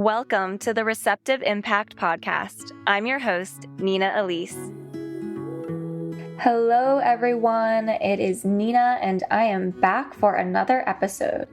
Welcome to the Receptive Impact Podcast. I'm your host, Nina Elise. Hello, everyone. It is Nina, and I am back for another episode.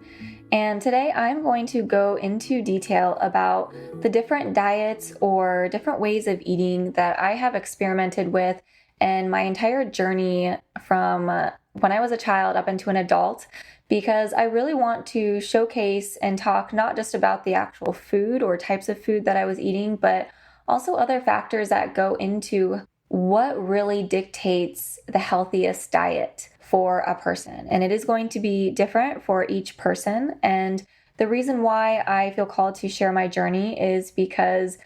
And today I'm going to go into detail about the different diets or different ways of eating that I have experimented with and my entire journey from when I was a child up into an adult, because I really want to showcase and talk not just about the actual food or types of food that I was eating, but also other factors that go into what really dictates the healthiest diet for a person. And it is going to be different for each person. And the reason why I feel called to share my journey is because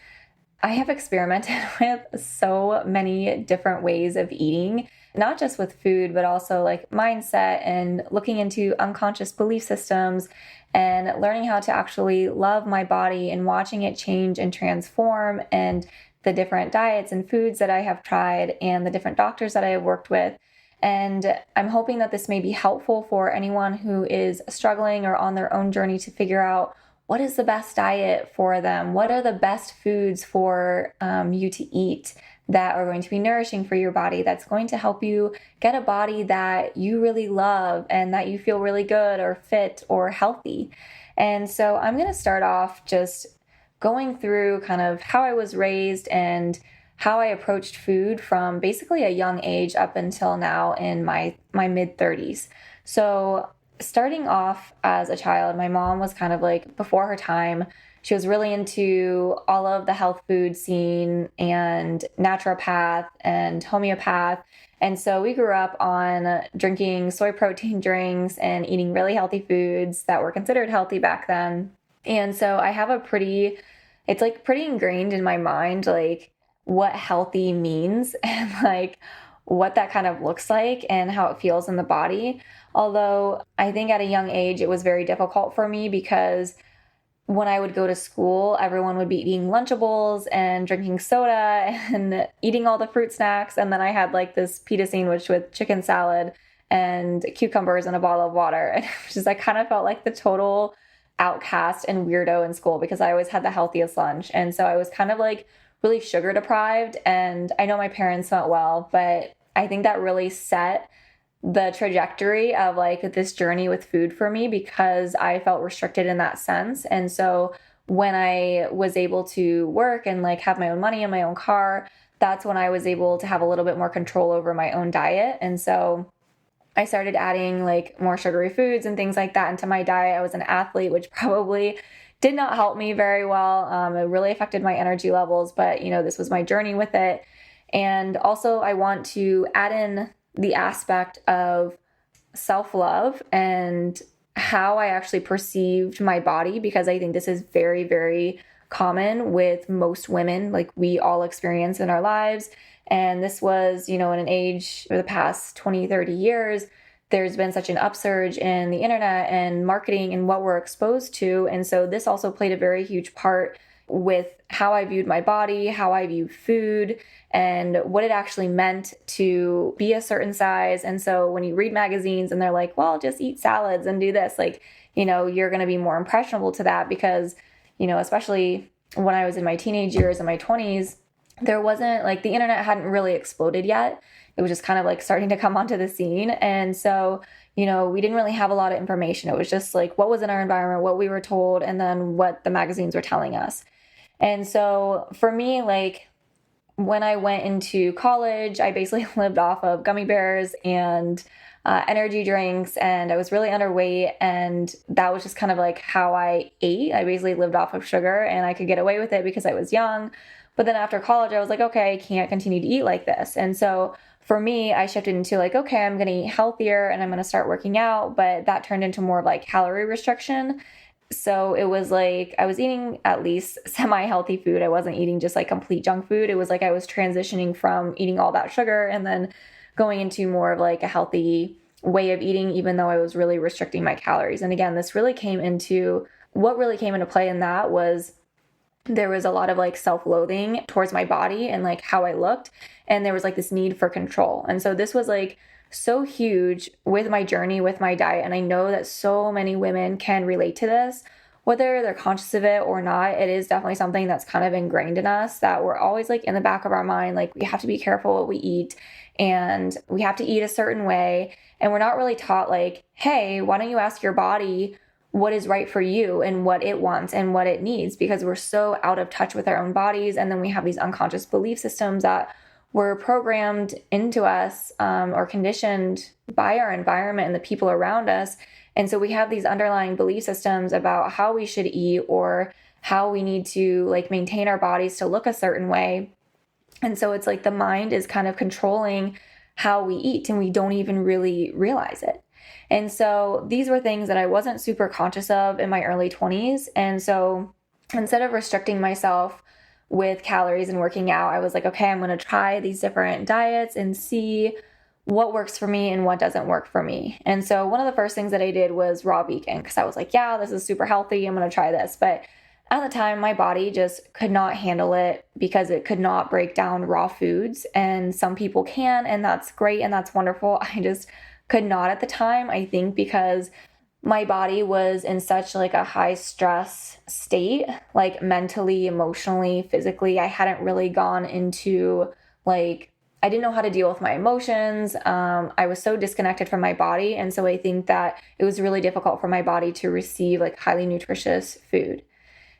I have experimented with so many different ways of eating, not just with food, but also like mindset and looking into unconscious belief systems and learning how to actually love my body and watching it change and transform, and the different diets and foods that I have tried and the different doctors that I have worked with. And I'm hoping that this may be helpful for anyone who is struggling or on their own journey to figure out what is the best diet for them? What are the best foods for you to eat that are going to be nourishing for your body, that's going to help you get a body that you really love and that you feel really good or fit or healthy. And so I'm going to start off just going through kind of how I was raised and how I approached food from basically a young age up until now in my mid-30s. So starting off as a child, my mom was kind of like before her time. She was really into all of the health food scene and naturopath and homeopath. And so we grew up on drinking soy protein drinks and eating really healthy foods that were considered healthy back then. And so I have it's like pretty ingrained in my mind, like what healthy means and like what that kind of looks like and how it feels in the body. Although I think at a young age, it was very difficult for me because when I would go to school, everyone would be eating Lunchables and drinking soda and eating all the fruit snacks. And then I had like this pita sandwich with chicken salad and cucumbers and a bottle of water. And I kind of felt like the total outcast and weirdo in school because I always had the healthiest lunch. And so I was kind of like really sugar deprived. And I know my parents meant well, but I think that really set the trajectory of like this journey with food for me because I felt restricted in that sense. And so when I was able to work and like have my own money and my own car, that's when I was able to have a little bit more control over my own diet. And so I started adding like more sugary foods and things like that into my diet. I was an athlete, which probably did not help me very well. It really affected my energy levels, but this was my journey with it. And also I want to add in the aspect of self-love and how I actually perceived my body, because I think this is very, very common with most women, like we all experience in our lives. And this was, in an age for the past 20, 30 years, there's been such an upsurge in the internet and marketing and what we're exposed to. And so this also played a very huge part with how I viewed my body, how I viewed food, and what it actually meant to be a certain size. And so when you read magazines and they're like, well, just eat salads and do this, like, you're going to be more impressionable to that because, especially when I was in my teenage years and my 20s, there wasn't like the internet hadn't really exploded yet. It was just kind of like starting to come onto the scene. And so, we didn't really have a lot of information. It was just like what was in our environment, what we were told, and then what the magazines were telling us. And so for me, like when I went into college, I basically lived off of gummy bears and energy drinks, and I was really underweight. And that was just kind of like how I ate. I basically lived off of sugar and I could get away with it because I was young. But then after college, I was like, okay, I can't continue to eat like this. And so for me, I shifted into like, okay, I'm going to eat healthier and I'm going to start working out. But that turned into more of like calorie restriction. So it was like I was eating at least semi-healthy food. I wasn't eating just like complete junk food. It was like I was transitioning from eating all that sugar and then going into more of like a healthy way of eating, even though I was really restricting my calories. And again, what really came into play in that was there was a lot of like self-loathing towards my body and like how I looked. And there was like this need for control. And so this was like so huge with my journey, with my diet. And I know that so many women can relate to this, whether they're conscious of it or not, it is definitely something that's kind of ingrained in us, that we're always like in the back of our mind, like we have to be careful what we eat and we have to eat a certain way. And we're not really taught like, hey, why don't you ask your body what is right for you and what it wants and what it needs, because we're so out of touch with our own bodies. And then we have these unconscious belief systems that were programmed into us or conditioned by our environment and the people around us. And so we have these underlying belief systems about how we should eat or how we need to like maintain our bodies to look a certain way. And so it's like the mind is kind of controlling how we eat and we don't even really realize it. And so these were things that I wasn't super conscious of in my early 20s. And so instead of restricting myself with calories and working out, I was like, okay, I'm going to try these different diets and see what works for me and what doesn't work for me. And so one of the first things that I did was raw vegan, because I was like, yeah, this is super healthy. I'm going to try this. But at the time, my body just could not handle it because it could not break down raw foods. And some people can, and that's great and that's wonderful. I just could not at the time, I think, because my body was in such like a high stress state, like mentally, emotionally, physically. I hadn't really gone into like, I didn't know how to deal with my emotions. I was so disconnected from my body. And so I think that it was really difficult for my body to receive like highly nutritious food.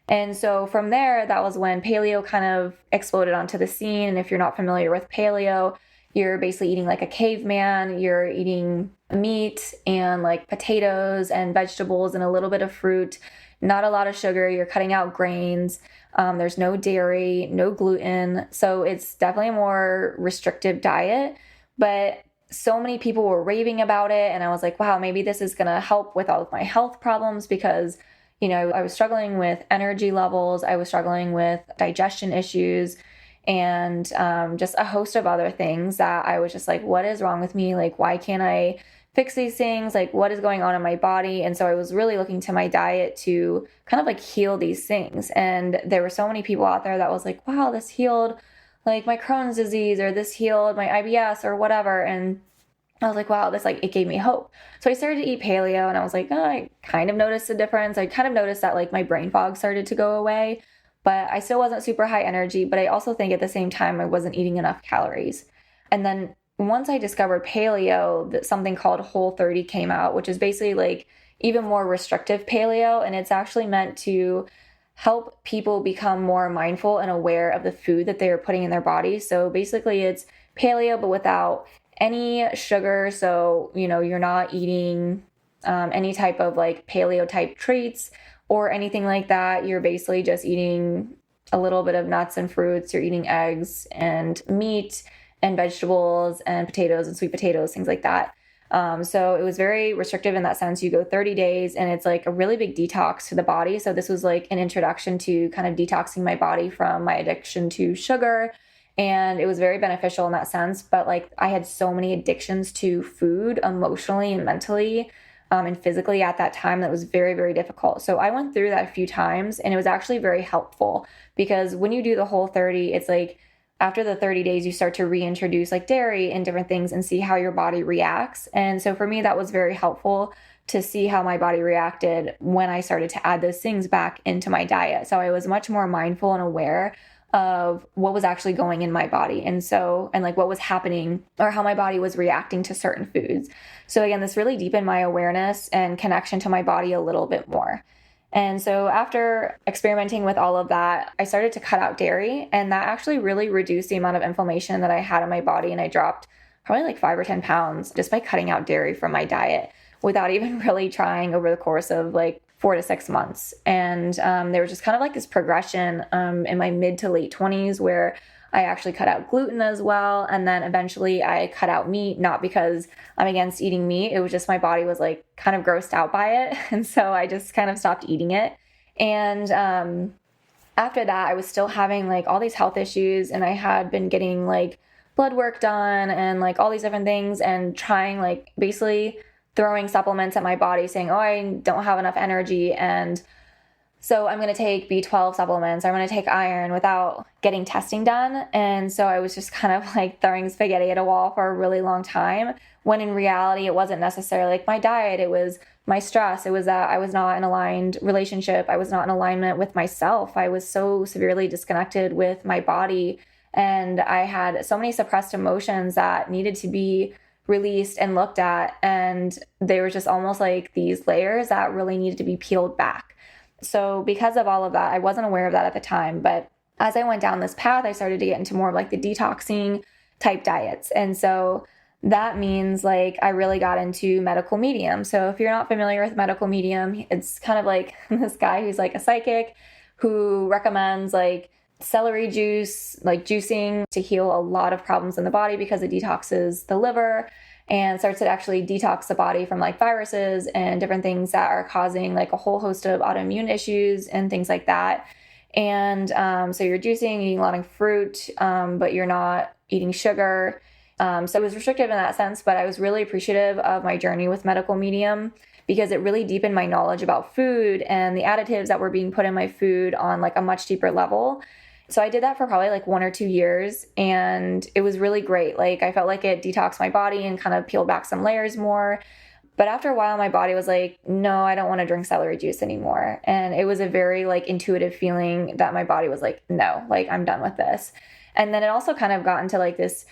And so from there, that was when paleo kind of exploded onto the scene. And if you're not familiar with paleo, you're basically eating like a caveman. You're eating meat and like potatoes and vegetables and a little bit of fruit, not a lot of sugar. You're cutting out grains. There's no dairy, no gluten. So it's definitely a more restrictive diet. But so many people were raving about it. And I was like, wow, maybe this is going to help with all of my health problems because, you know, I was struggling with energy levels. I was struggling with digestion issues and just a host of other things that I was just like, what is wrong with me? Like, why can't I fix these things? Like, what is going on in my body? And so I was really looking to my diet to kind of like heal these things. And there were so many people out there that was like, wow, this healed like my Crohn's disease, or this healed my IBS or whatever. And I was like, wow, this like, it gave me hope. So I started to eat paleo and I was like, oh, I kind of noticed a difference. I kind of noticed that like my brain fog started to go away, but I still wasn't super high energy. But I also think at the same time, I wasn't eating enough calories. And then once I discovered paleo, that something called Whole30 came out, which is basically like even more restrictive paleo. And it's actually meant to help people become more mindful and aware of the food that they're putting in their body. So basically it's paleo, but without any sugar. So, you know, you're not eating any type of like paleo type treats or anything like that. You're basically just eating a little bit of nuts and fruits. You're eating eggs and meat and vegetables and potatoes and sweet potatoes, things like that. So it was very restrictive in that sense. You go 30 days and it's like a really big detox to the body. So this was like an introduction to kind of detoxing my body from my addiction to sugar. And it was very beneficial in that sense. But like I had so many addictions to food emotionally and mentally and physically at that time that was very, very difficult. So I went through that a few times and it was actually very helpful because when you do the Whole30, it's like after the 30 days, you start to reintroduce like dairy and different things and see how your body reacts. And so for me, that was very helpful to see how my body reacted when I started to add those things back into my diet. So I was much more mindful and aware of what was actually going in my body. And like what was happening or how my body was reacting to certain foods. So again, this really deepened my awareness and connection to my body a little bit more. And so after experimenting with all of that, I started to cut out dairy, and that actually really reduced the amount of inflammation that I had in my body. And I dropped probably like 5 or 10 pounds just by cutting out dairy from my diet without even really trying over the course of like 4 to 6 months. And there was just kind of like this progression in my mid to late 20s where I actually cut out gluten as well. And then eventually I cut out meat, not because I'm against eating meat. It was just my body was like kind of grossed out by it. And so I just kind of stopped eating it. And after that, I was still having like all these health issues, and I had been getting like blood work done and like all these different things and trying like basically throwing supplements at my body saying, oh, I don't have enough energy. And so I'm going to take B12 supplements. I'm going to take iron without getting testing done. And so I was just kind of like throwing spaghetti at a wall for a really long time, when in reality, it wasn't necessarily like my diet. It was my stress. It was that I was not in an aligned relationship. I was not in alignment with myself. I was so severely disconnected with my body. And I had so many suppressed emotions that needed to be released and looked at. And they were just almost like these layers that really needed to be peeled back. So because of all of that, I wasn't aware of that at the time. But as I went down this path, I started to get into more of like the detoxing type diets. And so that means like I really got into medical medium. So if you're not familiar with medical medium, it's kind of like this guy who's like a psychic who recommends like celery juice, like juicing to heal a lot of problems in the body because it detoxes the liver and starts to actually detox the body from like viruses and different things that are causing like a whole host of autoimmune issues and things like that. And so you're juicing, eating a lot of fruit, but you're not eating sugar. So it was restrictive in that sense, but I was really appreciative of my journey with medical medium because it really deepened my knowledge about food and the additives that were being put in my food on like a much deeper level. So I did that for probably like 1 or 2 years, and it was really great. Like I felt like it detoxed my body and kind of peeled back some layers more. But after a while, my body was like, no, I don't want to drink celery juice anymore. And it was a very like intuitive feeling that my body was like, no, like I'm done with this. And then it also kind of got into like this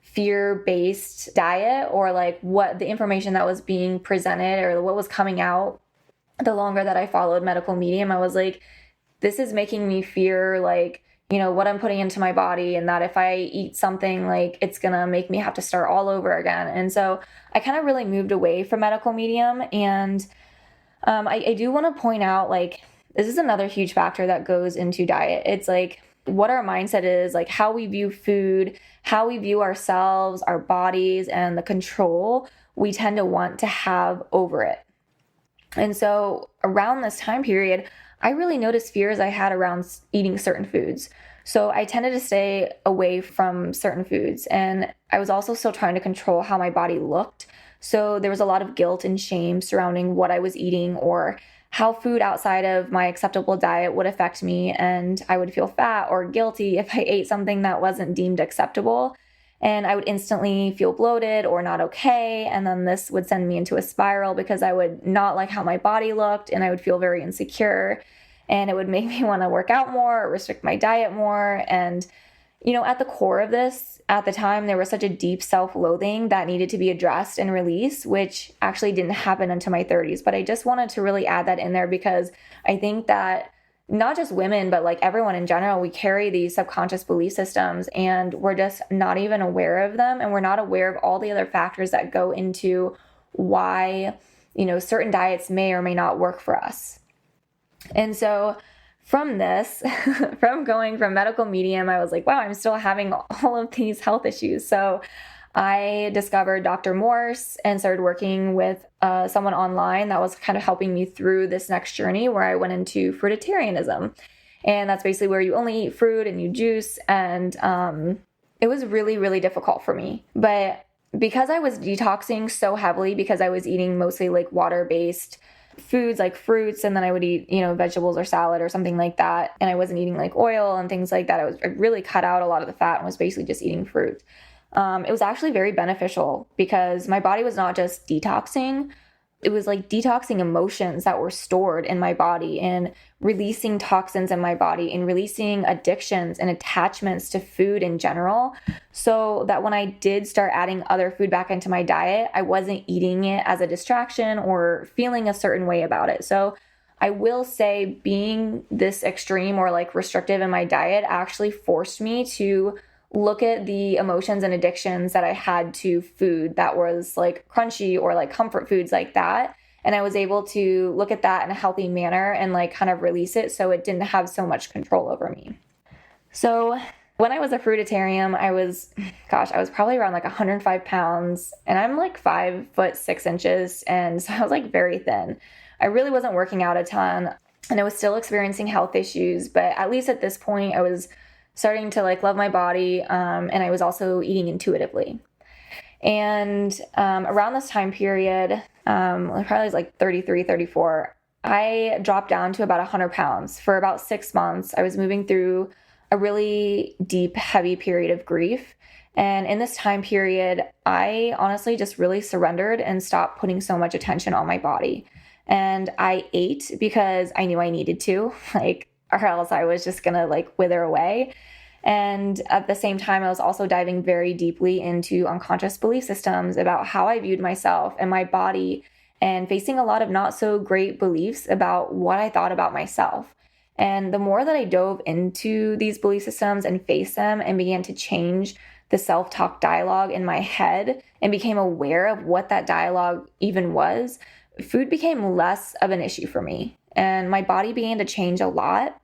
fear-based diet, or like what the information that was being presented or what was coming out. The longer that I followed medical medium, I was like, this is making me fear like, you know, what I'm putting into my body, and that if I eat something, like it's going to make me have to start all over again. And so I kind of really moved away from medical medium. And I do want to point out, like, this is another huge factor that goes into diet. It's like what our mindset is, like how we view food, how we view ourselves, our bodies, and the control we tend to want to have over it. And so around this time period, I really noticed fears I had around eating certain foods. So I tended to stay away from certain foods. And I was also still trying to control how my body looked. So there was a lot of guilt and shame surrounding what I was eating or how food outside of my acceptable diet would affect me. And I would feel fat or guilty if I ate something that wasn't deemed acceptable. And I would instantly feel bloated or not okay. And then this would send me into a spiral because I would not like how my body looked and I would feel very insecure. And it would make me want to work out more or restrict my diet more. And, you know, at the core of this, at the time, there was such a deep self-loathing that needed to be addressed and released, which actually didn't happen until my 30s. But I just wanted to really add that in there because I think that not just women, but like everyone in general, we carry these subconscious belief systems and we're just not even aware of them. And we're not aware of all the other factors that go into why, you know, certain diets may or may not work for us. And so from this, from going from medical medium, I was like, wow, I'm still having all of these health issues. So I discovered Dr. Morse and started working with someone online that was kind of helping me through this next journey where I went into fruitarianism. And that's basically where you only eat fruit and you juice. And it was really, really difficult for me. But because I was detoxing so heavily, because I was eating mostly like water-based foods like fruits, and then I would eat, you know, vegetables or salad or something like that. And I wasn't eating like oil and things like that. I really cut out a lot of the fat and was basically just eating fruit. It was actually very beneficial because my body was not just detoxing. It was like detoxing emotions that were stored in my body and releasing toxins in my body and releasing addictions and attachments to food in general. So that when I did start adding other food back into my diet, I wasn't eating it as a distraction or feeling a certain way about it. So I will say being this extreme or like restrictive in my diet actually forced me to look at the emotions and addictions that I had to food that was like crunchy or like comfort foods like that. And I was able to look at that in a healthy manner and like kind of release it so it didn't have so much control over me. So when I was a fruitarian, I was probably around like 105 pounds and I'm like 5'6". And so I was like very thin. I really wasn't working out a ton and I was still experiencing health issues. But at least at this point, I was starting to like love my body. And I was also eating intuitively. And around this time period, probably was like 33, 34, I dropped down to about 100 pounds for about 6 months. I was moving through a really deep, heavy period of grief. And in this time period, I honestly just really surrendered and stopped putting so much attention on my body. And I ate because I knew I needed to, or else I was just gonna wither away. And at the same time, I was also diving very deeply into unconscious belief systems about how I viewed myself and my body, and facing a lot of not so great beliefs about what I thought about myself. And the more that I dove into these belief systems and faced them and began to change the self-talk dialogue in my head and became aware of what that dialogue even was, food became less of an issue for me. And my body began to change a lot.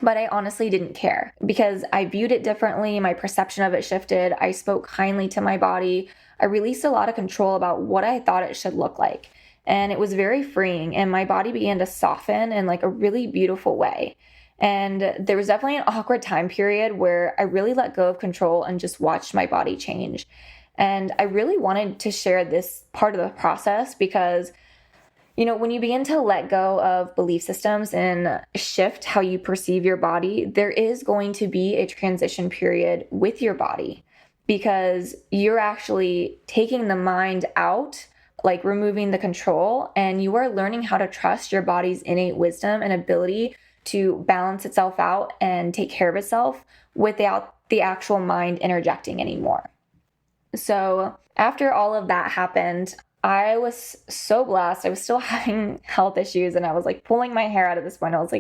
But I honestly didn't care because I viewed it differently. My perception of it shifted. I spoke kindly to my body. I released a lot of control about what I thought it should look like. And it was very freeing. And my body began to soften in a really beautiful way. And there was definitely an awkward time period where I really let go of control and just watched my body change. And I really wanted to share this part of the process because when you begin to let go of belief systems and shift how you perceive your body, there is going to be a transition period with your body because you're actually taking the mind out, removing the control, and you are learning how to trust your body's innate wisdom and ability to balance itself out and take care of itself without the actual mind interjecting anymore. So after all of that happened, I was so blessed. I was still having health issues and I was pulling my hair out at this point. I was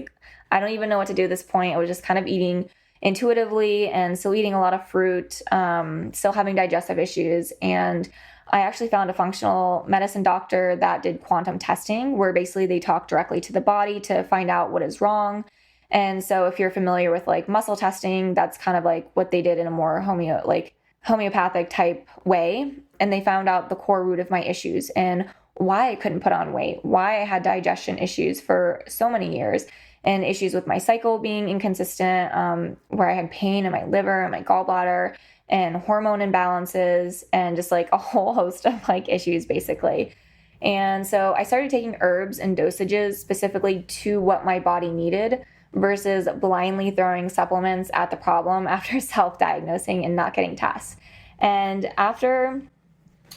I don't even know what to do at this point. I was just kind of eating intuitively and still eating a lot of fruit, still having digestive issues. And I actually found a functional medicine doctor that did quantum testing where basically they talk directly to the body to find out what is wrong. And so if you're familiar with muscle testing, that's kind of what they did in a more homeopathic type way. And they found out the core root of my issues and why I couldn't put on weight, why I had digestion issues for so many years, and issues with my cycle being inconsistent, where I had pain in my liver and my gallbladder and hormone imbalances and just a whole host of issues basically. And so I started taking herbs and dosages specifically to what my body needed versus blindly throwing supplements at the problem after self-diagnosing and not getting tests. And after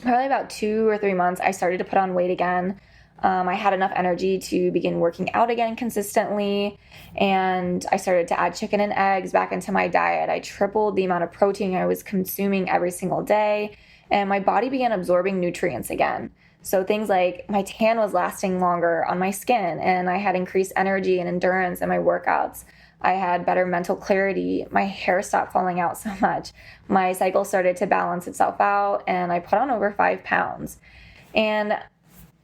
probably about 2 or 3 months, I started to put on weight again. I had enough energy to begin working out again consistently, and I started to add chicken and eggs back into my diet. I tripled the amount of protein I was consuming every single day, and my body began absorbing nutrients again. So things like my tan was lasting longer on my skin, and I had increased energy and endurance in my workouts. I had better mental clarity. My hair stopped falling out so much. My cycle started to balance itself out, and I put on over 5 pounds. And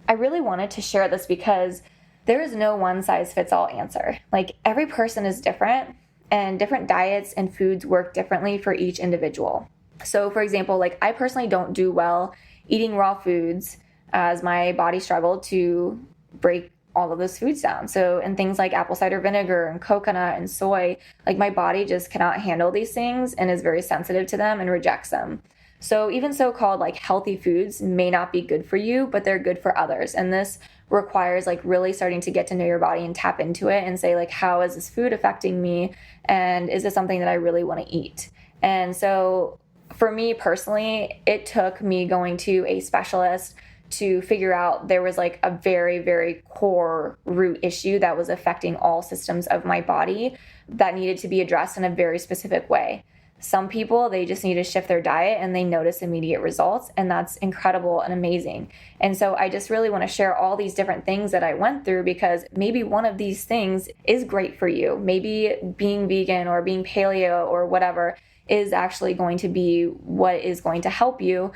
I really wanted to share this because there is no one size fits all answer. Every person is different, and different diets and foods work differently for each individual. So for example, I personally don't do well eating raw foods as my body struggled to break all of those foods down. So, and things like apple cider vinegar and coconut and soy, my body just cannot handle these things and is very sensitive to them and rejects them. So even so-called healthy foods may not be good for you, but they're good for others. And this requires really starting to get to know your body and tap into it and say how is this food affecting me? And is this something that I really want to eat? And so for me personally, it took me going to a specialist to figure out there was a very, very core root issue that was affecting all systems of my body that needed to be addressed in a very specific way. Some people, they just need to shift their diet and they notice immediate results, and that's incredible and amazing. And so I just really want to share all these different things that I went through because maybe one of these things is great for you. Maybe being vegan or being paleo or whatever is actually going to be what is going to help you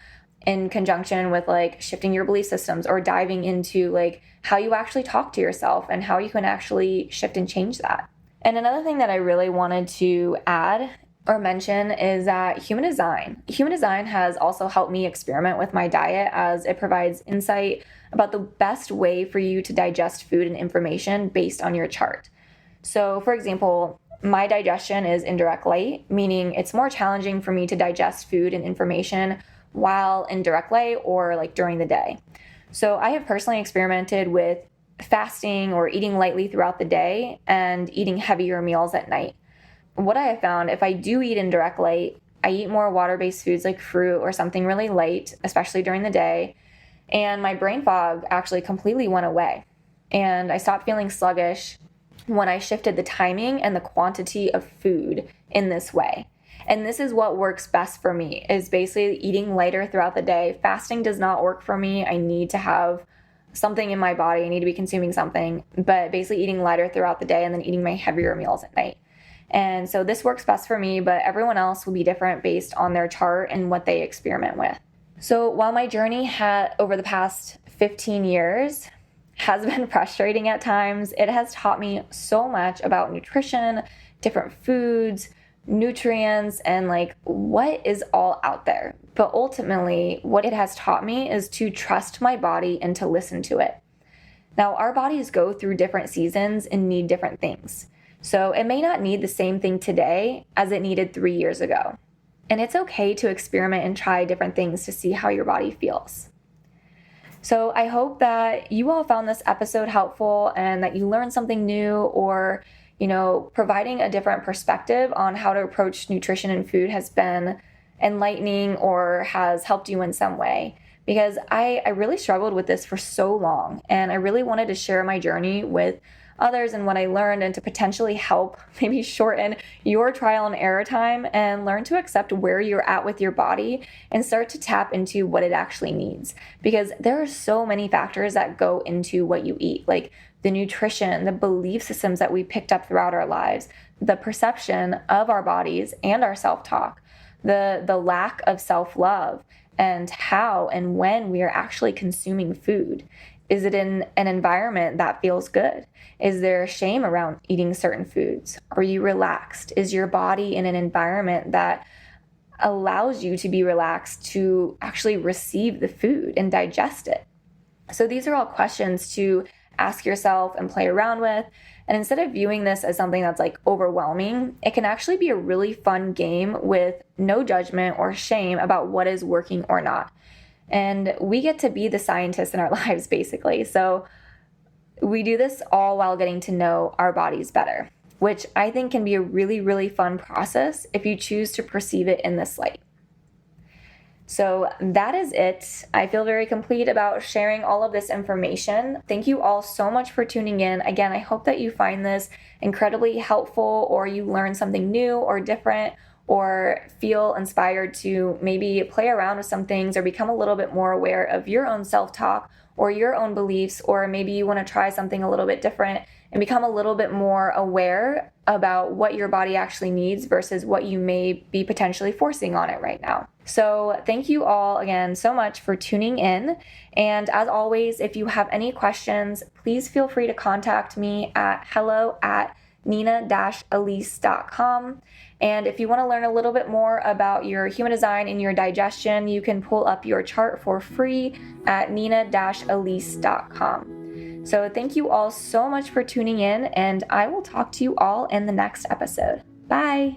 in conjunction with shifting your belief systems or diving into how you actually talk to yourself and how you can actually shift and change that. And another thing that I really wanted to add or mention is that human design. Human design has also helped me experiment with my diet as it provides insight about the best way for you to digest food and information based on your chart. So for example, my digestion is indirect light, meaning it's more challenging for me to digest food and information while in direct light or during the day. So I have personally experimented with fasting or eating lightly throughout the day and eating heavier meals at night. What I have found, if I do eat in direct light, I eat more water-based foods like fruit or something really light, especially during the day. And my brain fog actually completely went away. And I stopped feeling sluggish when I shifted the timing and the quantity of food in this way. And this is what works best for me, is basically eating lighter throughout the day. Fasting does not work for me. I need to have something in my body. I need to be consuming something, but basically eating lighter throughout the day and then eating my heavier meals at night. And so this works best for me, but everyone else will be different based on their chart and what they experiment with. So while my journey over the past 15 years has been frustrating at times, it has taught me so much about nutrition, different foods, nutrients, and like what is all out there. But ultimately, what it has taught me is to trust my body and to listen to it. Now, our bodies go through different seasons and need different things. So it may not need the same thing today as it needed 3 years ago. And it's okay to experiment and try different things to see how your body feels. So I hope that you all found this episode helpful and that you learned something new, or providing a different perspective on how to approach nutrition and food has been enlightening or has helped you in some way. Because I really struggled with this for so long, and I really wanted to share my journey with others and what I learned, and to potentially help maybe shorten your trial and error time and learn to accept where you're at with your body and start to tap into what it actually needs. Because there are so many factors that go into what you eat, like the nutrition, the belief systems that we picked up throughout our lives, the perception of our bodies and our self-talk, the lack of self-love, and how and when we are actually consuming food. Is it in an environment that feels good? Is there shame around eating certain foods? Are you relaxed? Is your body in an environment that allows you to be relaxed to actually receive the food and digest it? So these are all questions to ask yourself and play around with. And instead of viewing this as something that's like overwhelming, it can actually be a really fun game with no judgment or shame about what is working or not. And we get to be the scientists in our lives, basically. So we do this all while getting to know our bodies better, which I think can be a really, really fun process if you choose to perceive it in this light. So that is it. I feel very complete about sharing all of this information. Thank you all so much for tuning in. Again, I hope that you find this incredibly helpful, or you learn something new or different, or feel inspired to maybe play around with some things or become a little bit more aware of your own self-talk or your own beliefs, or maybe you want to try something a little bit different and become a little bit more aware about what your body actually needs versus what you may be potentially forcing on it right now. So thank you all again so much for tuning in. And as always, if you have any questions, please feel free to contact me at hello@nina-elise.com. And if you want to learn a little bit more about your human design and your digestion, you can pull up your chart for free at nina-elise.com. So thank you all so much for tuning in, and I will talk to you all in the next episode. Bye.